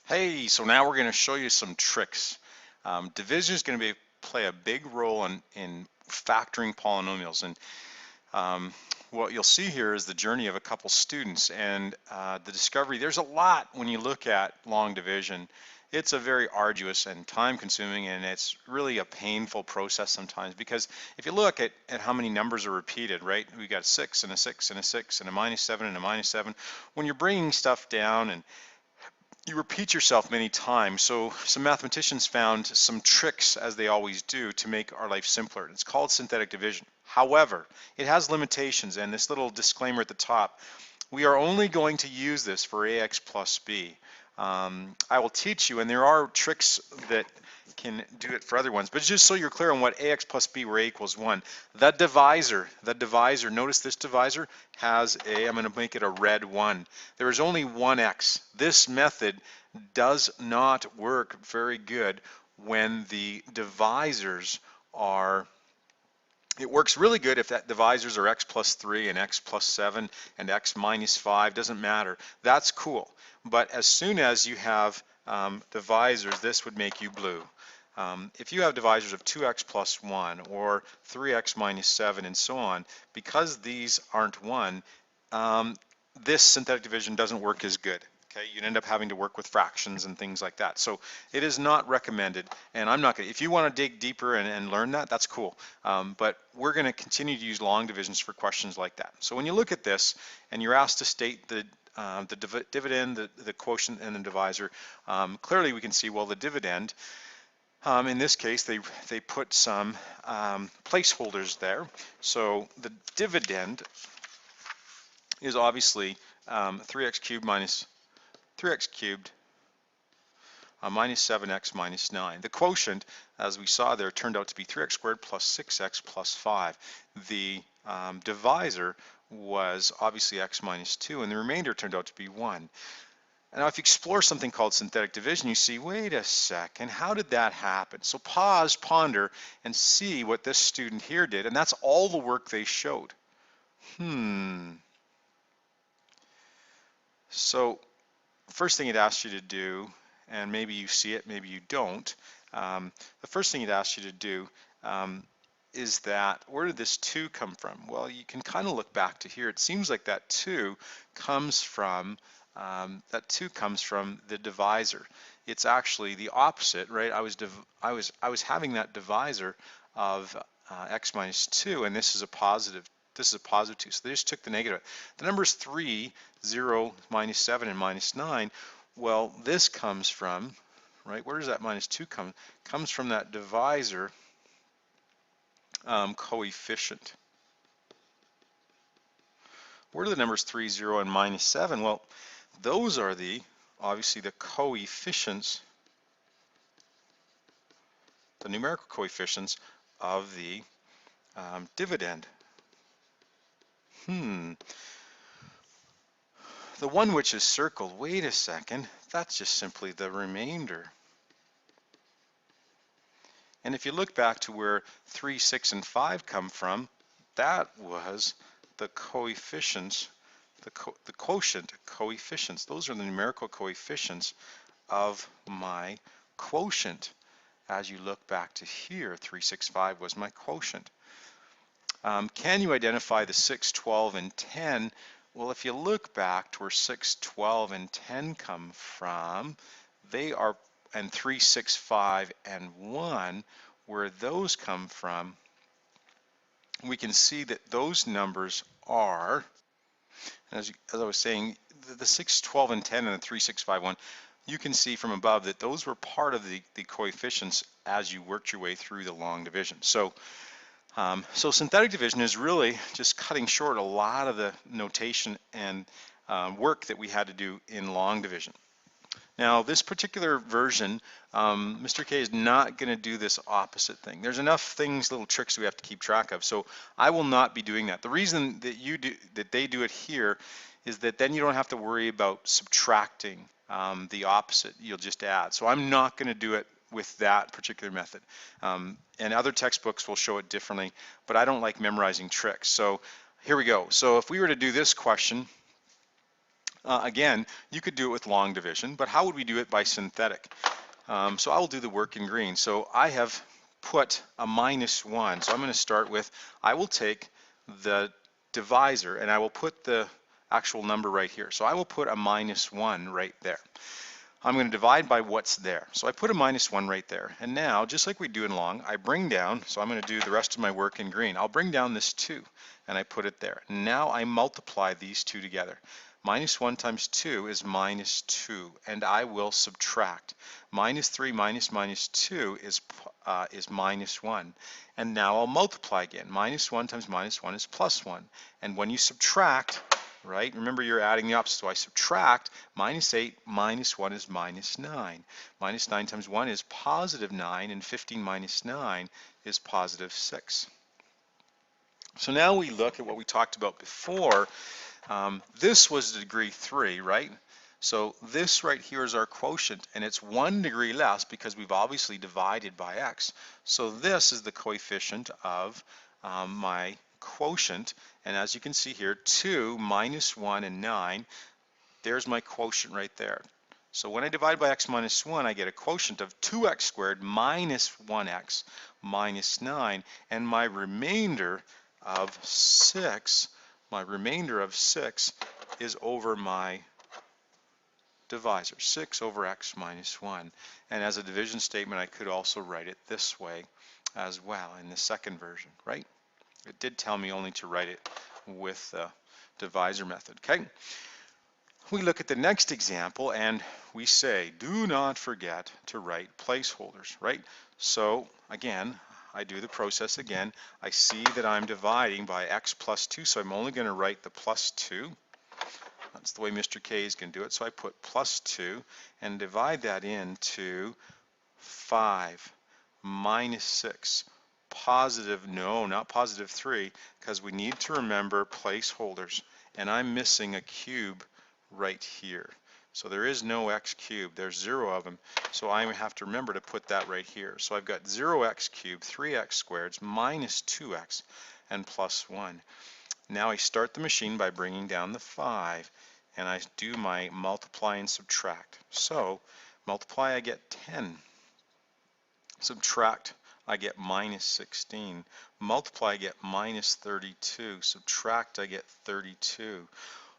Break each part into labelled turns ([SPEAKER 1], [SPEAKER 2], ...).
[SPEAKER 1] Hey, so now we're going to show you some tricks. Division is going to play a big role in factoring polynomials. And what you'll see here is the journey of a couple students and the discovery. There's a lot when you look at long division. It's a very arduous and time consuming, and it's really a painful process sometimes, because if you look at how many numbers are repeated, right? We got 6 and a 6 and a 6 and a -7 and a -7. When you're bringing stuff down and you repeat yourself many times. So some mathematicians found some tricks, as they always do, to make our life simpler. It's called synthetic division. However, it has limitations, and this little disclaimer at the top: we are only going to use this for ax plus b. I will teach you, and there are tricks that can do it for other ones, but just so you're clear on what ax plus b, where a equals 1, the divisor, notice this divisor has I'm going to make it a red 1. There is only one x. This method does not work very good when the divisors are. It works really good if that divisors are x plus 3 and x plus 7 and x minus 5, doesn't matter. That's cool. But as soon as you have divisors, this would make you blue. If you have divisors of 2x plus 1 or 3x minus 7 and so on, because these aren't 1, this synthetic division doesn't work as good. Okay, you'd end up having to work with fractions and things like that. So it is not recommended, and I'm not going to. If you want to dig deeper and learn that, that's cool. But we're going to continue to use long divisions for questions like that. So when you look at this and you're asked to state the dividend, the quotient, and the divisor, clearly we can see, well, the dividend, in this case, they put some placeholders there. So the dividend is obviously 3x cubed minus 3x cubed minus 7x minus 9. The quotient, as we saw there, turned out to be 3x squared plus 6x plus 5. The divisor was obviously x minus 2, and the remainder turned out to be 1. Now, if you explore something called synthetic division, you see, wait a second, how did that happen? So pause, ponder, and see what this student here did, and that's all the work they showed. So first thing it asks you to do, and maybe you see it, maybe you don't, the first thing it asks you to do is that, where did this 2 come from? Well, you can kind of look back to here. It seems like that 2 comes from the divisor. It's actually the opposite, right? I was having that divisor of x minus 2, and this is a positive. This is a positive 2, so they just took the negative. The numbers 3, 0, minus 7, and minus 9, well, this comes from, right, where does that minus 2 come? Comes from that divisor coefficient. Where are the numbers 3, 0, and minus 7? Well, those are obviously the coefficients, the numerical coefficients of the dividend. The one which is circled, wait a second, that's just simply the remainder. And if you look back to where 3, 6, and 5 come from, that was the coefficients, the quotient coefficients. Those are the numerical coefficients of my quotient. As you look back to here, 3, 6, 5 was my quotient. Can you identify the 6, 12, and 10? Well, if you look back to where 6, 12, and 10 come from, they are, and 3, 6, 5, and 1, where those come from, we can see that those numbers are, as I was saying, the 6, 12, and 10 and the 3, 6, 5, 1, you can see from above that those were part of the coefficients as you worked your way through the long division. So synthetic division is really just cutting short a lot of the notation and work that we had to do in long division. Now, this particular version, Mr. K is not going to do this opposite thing. There's enough things, little tricks we have to keep track of, so I will not be doing that. The reason that they do it here is that then you don't have to worry about subtracting the opposite. You'll just add. So I'm not going to do it with that particular method. And other textbooks will show it differently, but I don't like memorizing tricks. So here we go. So if we were to do this question, Again, you could do it with long division, but how would we do it by synthetic? So I will do the work in green. So I have put a -1. So I'm going to start with, I will take the divisor and I will put the actual number right here. So I will put a -1 right there. I'm going to divide by what's there. So I put a -1 right there. And now, just like we do in long, I bring down, so I'm going to do the rest of my work in green. I'll bring down this 2 and I put it there. Now I multiply these two together. -1 times 2 is -2, and I will subtract. -3 minus -2 is -1. And now I'll multiply again. -1 times -1 is +1. And when you subtract, right, remember you're adding the opposite. So I subtract -8 minus 1 is -9. -9 times 1 is +9, and 15 minus 9 is +6. So now we look at what we talked about before. This was degree 3, right? So this right here is our quotient, and it's 1 degree less because we've obviously divided by x. So this is the coefficient of my quotient, and as you can see here, 2 minus 1 and 9, there's my quotient right there. So when I divide by x minus 1, I get a quotient of 2x squared minus 1x minus 9, and my remainder of 6 is over my divisor, 6 over x minus 1. And as a division statement, I could also write it this way as well in the second version, right? It did tell me only to write it with the divisor method, okay? We look at the next example and we say, do not forget to write placeholders, right? So again, I do the process again. I see that I'm dividing by x plus 2, so I'm only going to write the plus 2. That's the way Mr. K is going to do it. So I put plus 2 and divide that into 5 minus 6 positive, no, not positive 3, because we need to remember placeholders, and I'm missing a cube right here. So there is no x cubed, there's 0 of them, so I have to remember to put that right here. So I've got 0x cubed, 3x squared minus 2x and plus 1. Now I start the machine by bringing down the 5, and I do my multiply and subtract. So multiply, I get 10. Subtract, I get minus 16. Multiply, I get minus 32. Subtract, I get 32.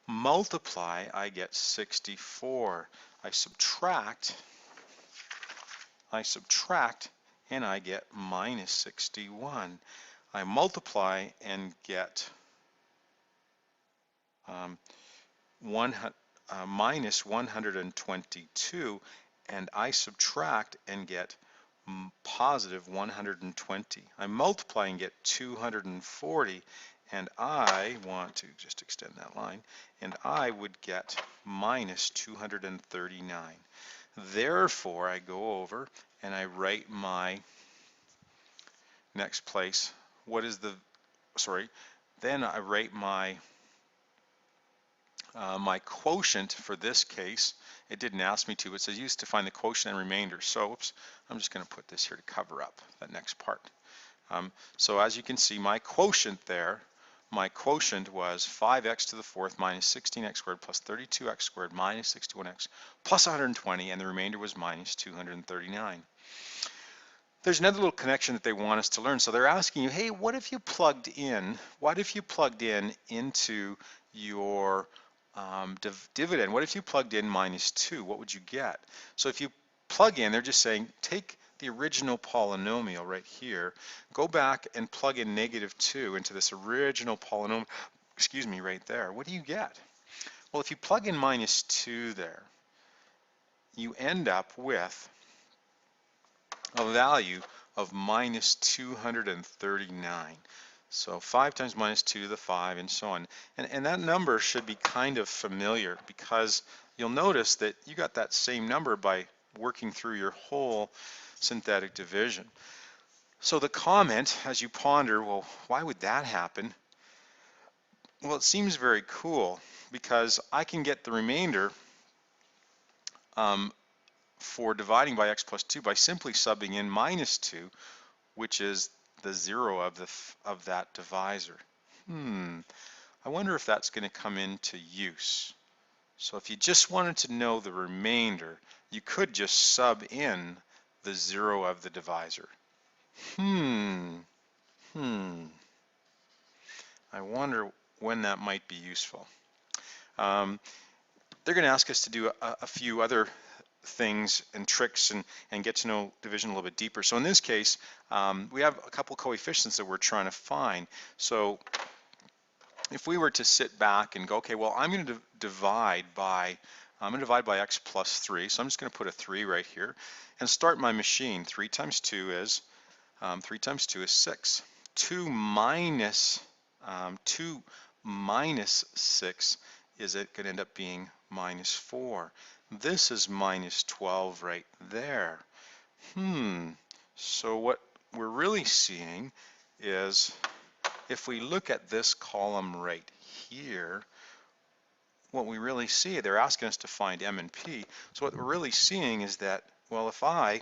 [SPEAKER 1] Multiply, I get 64. I subtract, and I get minus 61. I multiply and get minus 122, and I subtract and get positive 120. I multiply and get 240, and I want to just extend that line, and I would get minus 239. Therefore, I go over and I write my next place. What is the, sorry, then I write my my quotient for this case. It didn't ask me to. It says use to find the quotient and remainder. So, oops, I'm just going to put this here to cover up that next part. So as you can see, my quotient there, my quotient was 5x to the 4th minus 16x squared plus 32x squared minus 61x plus 120, and the remainder was minus 239. There's another little connection that they want us to learn. So they're asking you, hey, what if you plugged in into your dividend? What if you plugged in minus 2? What would you get? So if you plug in, they're just saying, take the original polynomial right here, go back and plug in negative 2 into this original polynomial, excuse me, right there. What do you get? Well, if you plug in minus 2 there, you end up with a value of minus 239. So 5 times minus 2 to the 5, and so on. And that number should be kind of familiar, because you'll notice that you got that same number by working through your whole synthetic division. So the comment, as you ponder, well, why would that happen? Well, it seems very cool, because I can get the remainder for dividing by x plus 2 by simply subbing in minus 2, which is the 0 of that divisor. I wonder if that's going to come into use. So if you just wanted to know the remainder, you could just sub in the 0 of the divisor. I wonder when that might be useful. They're going to ask us to do a few other things and tricks and get to know division a little bit deeper. So in this case, we have a couple coefficients that we're trying to find. So if we were to sit back and go, okay, well, I'm going to divide by x plus 3. So I'm just going to put a 3 right here and start my machine. 3 times 2 is 6. 2 minus 6 is it going to end up being minus 4. This is minus 12 right there. So what we're really seeing is if we look at this column right here, what we really see, they're asking us to find m and p. So what we're really seeing is that, well, if I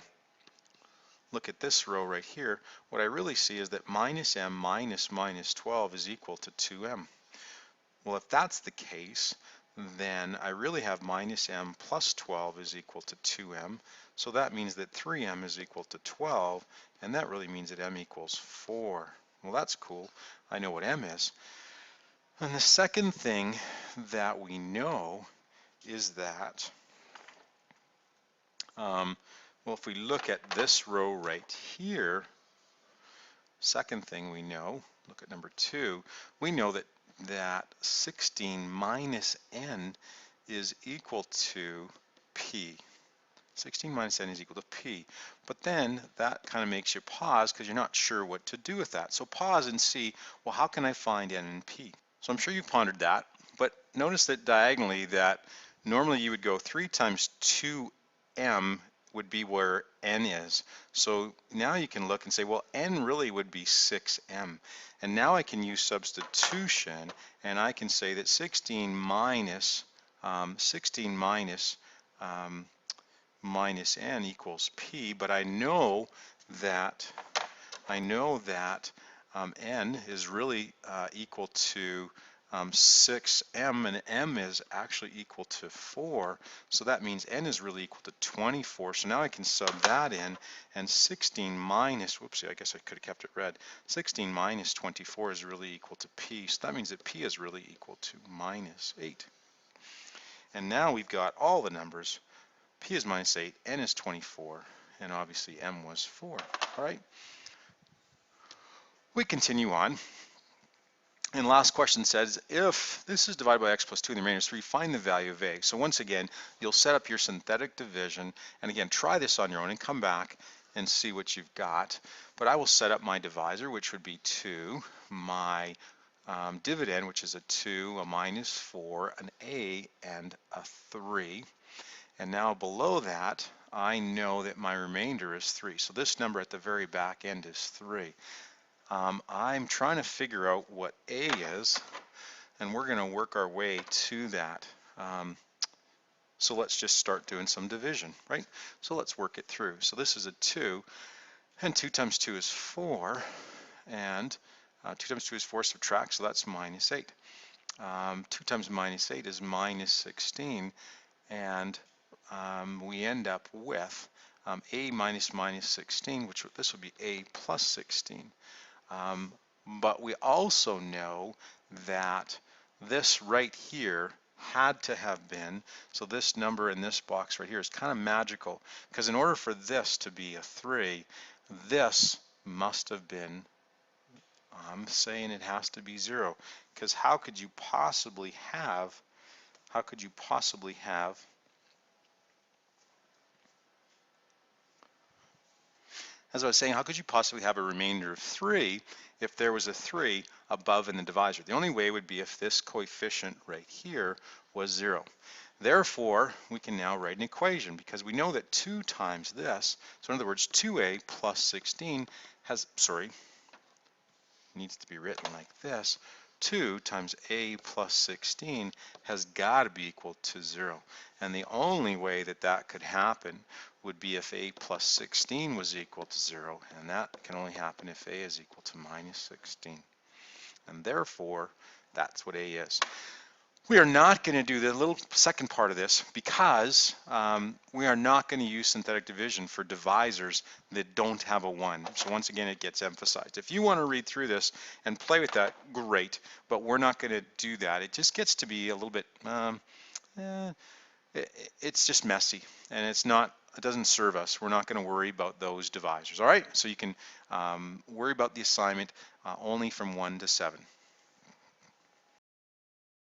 [SPEAKER 1] look at this row right here, what I really see is that minus m minus minus 12 is equal to 2m. Well, if that's the case, then I really have minus m plus 12 is equal to 2m. So that means that 3m is equal to 12, and that really means that m equals 4. Well, that's cool. I know what m is. And the second thing that we know is that, well, if we look at this row right here, second thing we know, look at number 2, we know that 16 minus n is equal to p. 16 minus n is equal to p. But then that kind of makes you pause because you're not sure what to do with that. So pause and see, well, how can I find n and p? So I'm sure you pondered that, but notice that diagonally that normally you would go 3 times 2m would be where n is. So now you can look and say, well, n really would be 6m. And now I can use substitution, and I can say that 16 minus minus n equals p, but I know that n is really equal to 6m, and m is actually equal to 4, so that means n is really equal to 24. So now I can sub that in, and 16 minus, whoopsie, I guess I could have kept it red, 16 minus 24 is really equal to p, so that means that p is really equal to minus 8. And now we've got all the numbers. P is minus 8, n is 24, and obviously m was 4. All right. We continue on. And last question says, if this is divided by x plus 2 and the remainder is 3, find the value of a. So once again, you'll set up your synthetic division, and again, try this on your own and come back and see what you've got. But I will set up my divisor, which would be 2, my dividend, which is a 2, a minus 4, an a, and a 3. And now below that, I know that my remainder is 3. So this number at the very back end is 3. I'm trying to figure out what a is, and we're going to work our way to that. So let's just start doing some division, right? So let's work it through. So this is a 2, and 2 times 2 is 4, and 2 times 2 is 4, subtract, so that's minus 8. 2 times minus 8 is minus 16, and we end up with a minus minus 16, which this would be a plus 16. But we also know that this right here had to have been, so this number in this box right here is kind of magical, because in order for this to be a 3, this must have been, I'm saying it has to be 0, because how could you possibly have, as I was saying, how could you possibly have a remainder of 3 if there was a 3 above in the divisor? The only way would be if this coefficient right here was 0. Therefore, we can now write an equation, because we know that 2 times this, so in other words, 2a plus 16 needs to be written like this. 2 times a plus 16 has got to be equal to 0. And the only way that that could happen would be if a plus 16 was equal to 0, and that can only happen if a is equal to minus 16. And therefore, that's what a is. We are not going to do the little second part of this because we are not going to use synthetic division for divisors that don't have a 1. So once again, it gets emphasized. If you want to read through this and play with that, great, but we're not going to do that. It just gets to be a little bit, it's just messy, and it doesn't serve us. We're not going to worry about those divisors. All right, so you can worry about the assignment only from 1 to 7.